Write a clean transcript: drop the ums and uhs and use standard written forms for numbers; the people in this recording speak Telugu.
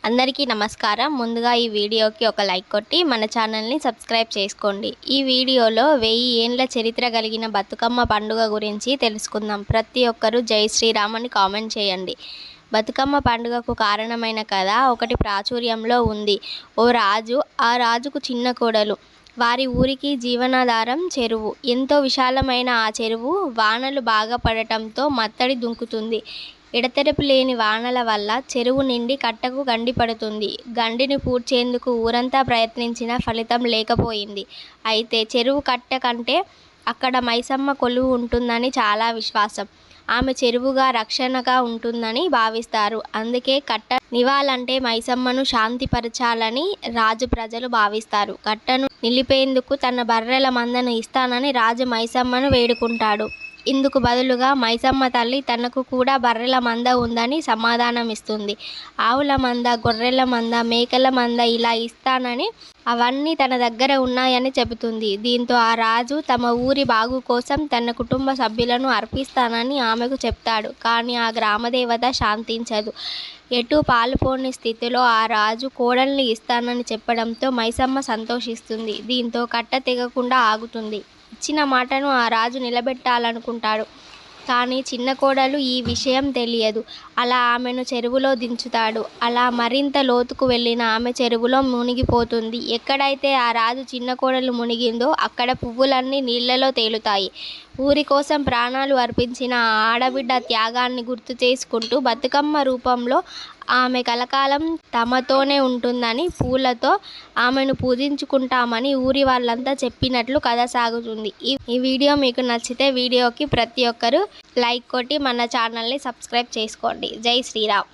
అందరికీ నమస్కారం. ముందుగా ఈ వీడియోకి ఒక లైక్ కొట్టి మన ఛానల్ని సబ్స్క్రైబ్ చేసుకోండి. ఈ వీడియోలో 1000 ఏండ్ల చరిత్ర కలిగిన బతుకమ్మ పండుగ గురించి తెలుసుకుందాం. ప్రతి ఒక్కరూ జై శ్రీరామ్ అని కామెంట్ చేయండి. బతుకమ్మ పండుగకు కారణమైన కథ ఒకటి ప్రాచుర్యంలో ఉంది. ఓ రాజు, ఆ రాజుకు చిన్న కోడలు. వారి ఊరికి జీవనాధారం చెరువు. ఎంతో విశాలమైన ఆ చెరువు వానలు బాగా పడటంతో మత్తడి దుంకుతుంది. ఎడతెరపి లేని వానల వల్ల చెరువు నిండి కట్టకు గండి పడుతుంది. గండిని పూడ్చేందుకు ఊరంతా ప్రయత్నించినా ఫలితం లేకపోయింది. అయితే చెరువు కట్ట కంటే అక్కడ మైసమ్మ కొలువు ఉంటుందని చాలా విశ్వాసం. ఆమె చెరువుగా రక్షణగా ఉంటుందని భావిస్తారు. అందుకే కట్ట నివాలంటే మైసమ్మను శాంతిపరచాలని రాజు ప్రజలు భావిస్తారు. కట్టను నిలిపేందుకు తన బర్రెల మందను ఇస్తానని రాజు మైసమ్మను వేడుకుంటాడు. ఇందుకు బదులుగా మైసమ్మ తల్లి తనకు కూడా బర్రెల మంద ఉందని సమాధానం ఇస్తుంది. ఆవుల మంద, గొర్రెల మంద, మేకల మంద ఇలా ఇస్తానని, అవన్నీ తన దగ్గర ఉన్నాయని చెబుతుంది. దీంతో ఆ రాజు తమ ఊరి బాగు కోసం తన కుటుంబ సభ్యులను అర్పిస్తానని ఆమెకు చెప్తాడు. కానీ ఆ గ్రామదేవత శాంతించదు. ఎటూ పాలుపోని స్థితిలో ఆ రాజు కోడల్ని ఇస్తానని చెప్పడంతో మైసమ్మ సంతోషిస్తుంది. దీంతో కట్ట తెగకుండా ఆగుతుంది. ఇచ్చిన మాటను ఆ రాజు నిలబెట్టాలనుకుంటాడు. కానీ చిన్న కోడలు ఈ విషయం తెలియదు. అలా ఆమెను చెరువులో దించుతాడు. అలా మరింత లోతుకు వెళ్ళిన ఆమె చెరువులో మునిగిపోతుంది. ఎక్కడైతే ఆ రాజు చిన్న కోడలు మునిగిందో అక్కడ పువ్వులన్నీ నీళ్లలో తేలుతాయి. ఊరి కోసం ప్రాణాలు అర్పించిన ఆ ఆడబిడ్డ త్యాగాన్ని గుర్తు చేసుకుంటూ బతుకమ్మ రూపంలో ఆమె కలకాలం తమతోనే ఉంటుందని, పూలతో ఆమెను పూజించుకుంటామని ఊరి వాళ్ళంతా చెప్పినట్లు కథ సాగుతుంది. ఈ వీడియో మీకు నచ్చితే వీడియోకి ప్రతి ఒక్కరూ లైక్ కొట్టి మన ఛానల్ని సబ్స్క్రైబ్ చేసుకోండి. జై శ్రీరామ్.